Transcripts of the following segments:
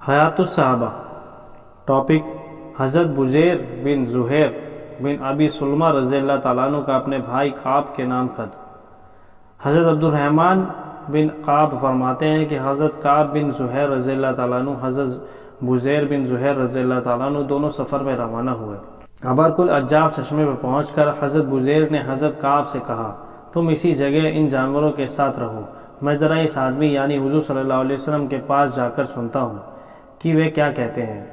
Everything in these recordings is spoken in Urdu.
حیات الصحابہ۔ ٹاپک: حضرت بزیر بن زہیر بن ابی سلمہ رضی اللہ تعالیٰ عنہ کا اپنے بھائی کعب کے نام خط۔ حضرت عبد الرحمن بن کعب فرماتے ہیں کہ حضرت کعب بن زہیر رضی اللہ تعالیٰ عنہ حضرت بزیر بن زہیر رضی اللہ تعالیٰ عنہ دونوں سفر میں روانہ ہوئے۔ ابرکل اجاف چشمے پر پہنچ کر حضرت بزیر نے حضرت کعب سے کہا، تم اسی جگہ ان جانوروں کے ساتھ رہو، میں ذرا اس آدمی یعنی حضور صلی اللہ علیہ وسلم کے پاس جا کر سنتا ہوں کہ وہ کیا کہتے ہیں۔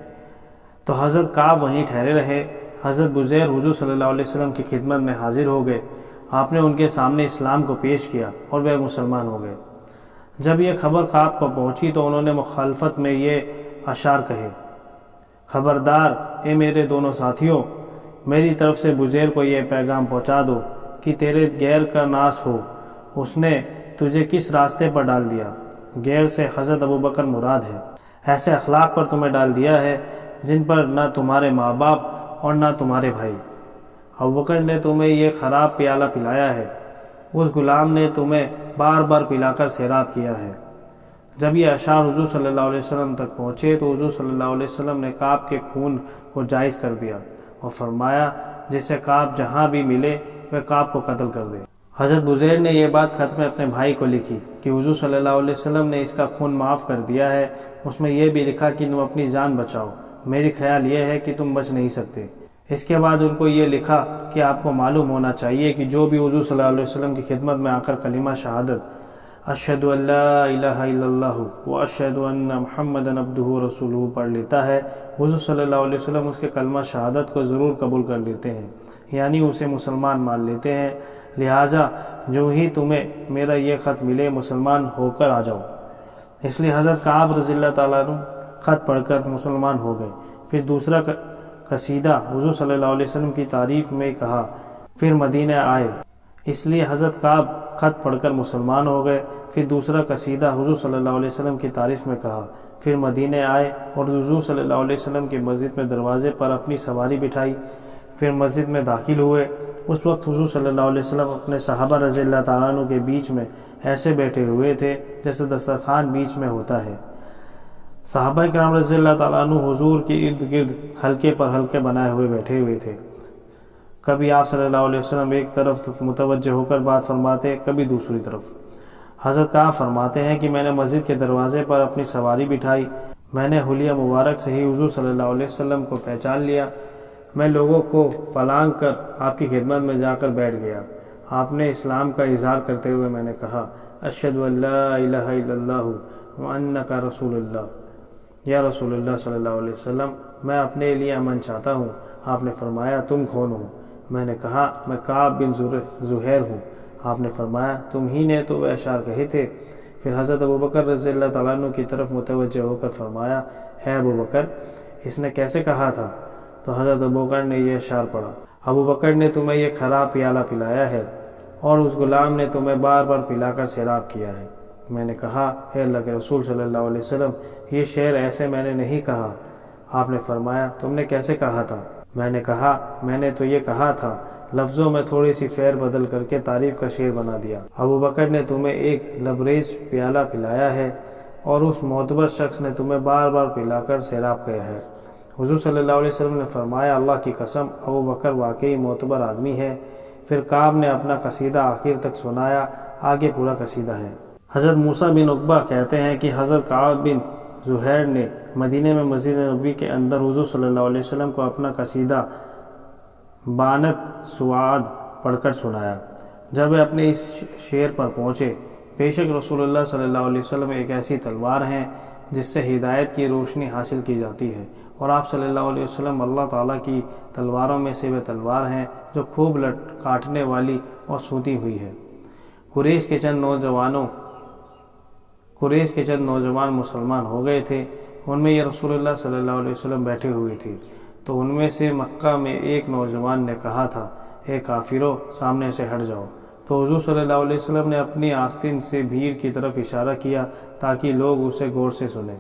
تو حضرت کعب وہیں ٹھہرے رہے۔ حضرت بزیر حضور صلی اللہ علیہ وسلم کی خدمت میں حاضر ہو گئے۔ آپ نے ان کے سامنے اسلام کو پیش کیا اور وہ مسلمان ہو گئے۔ جب یہ خبر کعب کو پہنچی تو انہوں نے مخالفت میں یہ اشعار کہے: خبردار اے میرے دونوں ساتھیوں، میری طرف سے بزیر کو یہ پیغام پہنچا دو کہ تیرے غیر کا ناس ہو، اس نے تجھے کس راستے پر ڈال دیا۔ غیر سے حضرت ابوبکر مراد ہے۔ ایسے اخلاق پر تمہیں ڈال دیا ہے جن پر نہ تمہارے ماں باپ اور نہ تمہارے بھائی۔ ابوبکر نے تمہیں یہ خراب پیالہ پلایا ہے، اس غلام نے تمہیں بار بار پلا کر سیراب کیا ہے۔ جب یہ اشعار حضور صلی اللہ علیہ وسلم تک پہنچے تو حضور صلی اللہ علیہ وسلم نے کعب کے خون کو جائز کر دیا اور فرمایا، جسے کعب جہاں بھی ملے وہ کعب کو قتل کر دے۔ حضرت بزیر نے یہ بات خط میں اپنے بھائی کو لکھی کہ حضور صلی اللہ علیہ وسلم نے اس کا خون معاف کر دیا ہے۔ اس میں یہ بھی لکھا کہ تم اپنی جان بچاؤ، میری خیال یہ ہے کہ تم بچ نہیں سکتے۔ اس کے بعد ان کو یہ لکھا کہ آپ کو معلوم ہونا چاہیے کہ جو بھی حضور صلی اللہ علیہ وسلم کی خدمت میں آ کر کلمہ شہادت اشہد ان لا الہ الا اللہ و اشہد ان محمد عبدہ ورسولہ پڑھ لیتا ہے، حضور صلی اللہ علیہ وسلم اس کے کلمہ شہادت کو ضرور قبول کر لیتے ہیں، یعنی اسے مسلمان مان لیتے ہیں۔ لہٰذا جو ہی تمہیں میرا یہ خط ملے مسلمان ہو کر آ جاؤ۔ اس لیے حضرت کعب رضی اللہ تعالیٰ عنہ خط پڑھ کر مسلمان ہو گئے۔ پھر دوسرا قصیدہ حضور صلی اللہ علیہ وسلم کی تعریف میں کہا، پھر مدینہ آئے۔ اس لیے حضرت کعب خط پڑھ کر مسلمان ہو گئے۔ پھر دوسرا قصیدہ حضور صلی اللہ علیہ وسلم کی تعریف میں کہا، پھر مدینہ آئے اور حضور صلی اللہ علیہ وسلم کی مسجد میں دروازے پر اپنی سواری بٹھائی۔ پھر مسجد میں داخل ہوئے۔ اس وقت حضور صلی اللہ علیہ وسلم اپنے صحابہ رضی اللہ تعالیٰ عنہ کے بیچ میں ایسے بیٹھے ہوئے تھے جیسے دسترخوان بیچ میں ہوتا ہے۔ صحابہ کرام رضی اللہ تعالیٰ عنہ حضور کے ارد گرد حلقے پر حلقے بنائے ہوئے بیٹھے ہوئے تھے۔ کبھی آپ صلی اللہ علیہ وسلم ایک طرف متوجہ ہو کر بات فرماتے، کبھی دوسری طرف۔ حضرت کعب فرماتے ہیں کہ میں نے مسجد کے دروازے پر اپنی سواری بٹھائی۔ میں نے حلیہ مبارک سے ہی حضور صلی اللہ علیہ وسلم کو پہچان لیا۔ میں لوگوں کو فلانگ کر آپ کی خدمت میں جا کر بیٹھ گیا۔ آپ نے اسلام کا اظہار کرتے ہوئے میں نے کہا، اشہد ان لا الہ الا اللہ وانک رسول اللہ۔ یا رسول اللہ صلی اللہ علیہ وسلم، میں اپنے لیے امن چاہتا ہوں۔ آپ نے فرمایا، تم کون ہو؟ میں نے کہا، میں کعب بن زہیر ہوں۔ آپ نے فرمایا، تم ہی نے تو وہ اشعار کہے تھے۔ پھر حضرت ابوبکر رضی اللہ تعالیٰ عنہ کی طرف متوجہ ہو کر فرمایا، ہے ابوبکر، اس نے کیسے کہا تھا؟ تو حضرت ابوبکر نے یہ اشعار پڑھا، ابوبکر نے تمہیں یہ خراب پیالہ پلایا ہے اور اس غلام نے تمہیں بار بار پلا کر سیراب کیا ہے۔ میں نے کہا، اے اللہ کے رسول صلی اللہ علیہ وسلم، یہ شعر ایسے میں نے نہیں کہا۔ آپ نے فرمایا، تم نے کیسے کہا تھا؟ میں نے کہا، میں نے تو یہ کہا تھا، لفظوں میں تھوڑی سی فیر بدل کر کے تعریف کا شعر بنا دیا۔ ابوبکر نے تمہیں ایک لبریز پیالہ پلایا ہے اور اس معتبر شخص نے تمہیں بار بار پلا کر سیراب کیا ہے۔ حضور صلی اللہ علیہ وسلم نے فرمایا، اللہ کی قسم، ابوبکر واقعی معتبر آدمی ہے۔ پھر کعب نے اپنا قصیدہ آخر تک سنایا۔ آگے پورا قصیدہ ہے۔ حضرت موسیٰ بن عقبہ کہتے ہیں کہ حضرت کعب بن زہیر نے مدینہ میں مسجد نبوی کے اندر حضور صلی اللہ علیہ وسلم کو اپنا قصیدہ بانت سواد پڑھ کر سنایا۔ جب وہ اپنے اس شعر پر پہنچے، بے شک رسول اللہ صلی اللہ علیہ وسلم ایک ایسی تلوار ہیں جس سے ہدایت کی روشنی حاصل کی جاتی ہے، اور آپ صلی اللہ علیہ وسلم اللہ تعالیٰ کی تلواروں میں سے وہ تلوار ہیں جو خوب کاٹنے والی اور سوتی ہوئی ہے۔ قریش کے چند نوجوان مسلمان ہو گئے تھے، ان میں یہ رسول اللہ صلی اللہ علیہ وسلم بیٹھے ہوئے تھے۔ تو ان میں سے مکہ میں ایک نوجوان نے کہا تھا، اے کافرو، سامنے سے ہٹ جاؤ۔ تو حضور صلی اللہ علیہ وسلم نے اپنی آستین سے بھیڑ کی طرف اشارہ کیا تاکہ لوگ اسے غور سے سنیں۔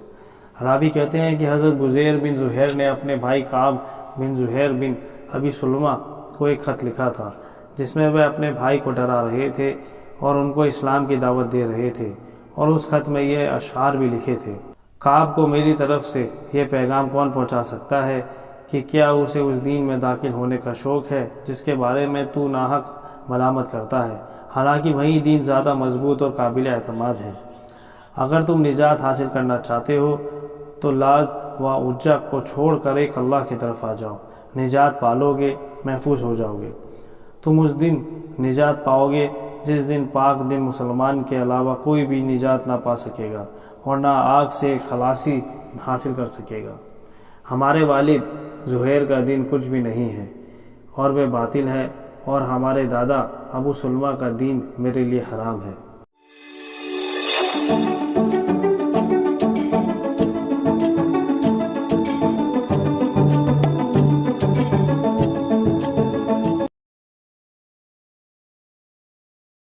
راوی کہتے ہیں کہ حضرت بزیر بن زہیر نے اپنے بھائی کعب بن زہیر بن ابی سلمہ کو ایک خط لکھا تھا جس میں وہ اپنے بھائی کو ڈرا رہے تھے اور ان کو اسلام کی دعوت دے رہے تھے، اور اس خط میں یہ اشعار بھی لکھے تھے، کعب کو میری طرف سے یہ پیغام کون پہنچا سکتا ہے کہ کیا اسے اس دین میں داخل ہونے کا شوق ہے جس کے بارے میں تو ناحق ملامت کرتا ہے، حالانکہ وہی دین زیادہ مضبوط اور قابل اعتماد ہے۔ اگر تم نجات حاصل کرنا چاہتے ہو تو لات و عزا کو چھوڑ کر ایک اللہ کی طرف آ جاؤ، نجات پالو گے، محفوظ ہو جاؤ گے۔ تم اس دن نجات پاؤ گے جس دن پاک دن مسلمان کے علاوہ کوئی بھی نجات نہ پا سکے گا اور نہ آگ سے خلاصی حاصل کر سکے گا۔ ہمارے والد زہیر کا دین کچھ بھی نہیں ہے اور وہ باطل ہے، اور ہمارے دادا ابو سلمہ کا دین میرے لیے حرام ہے۔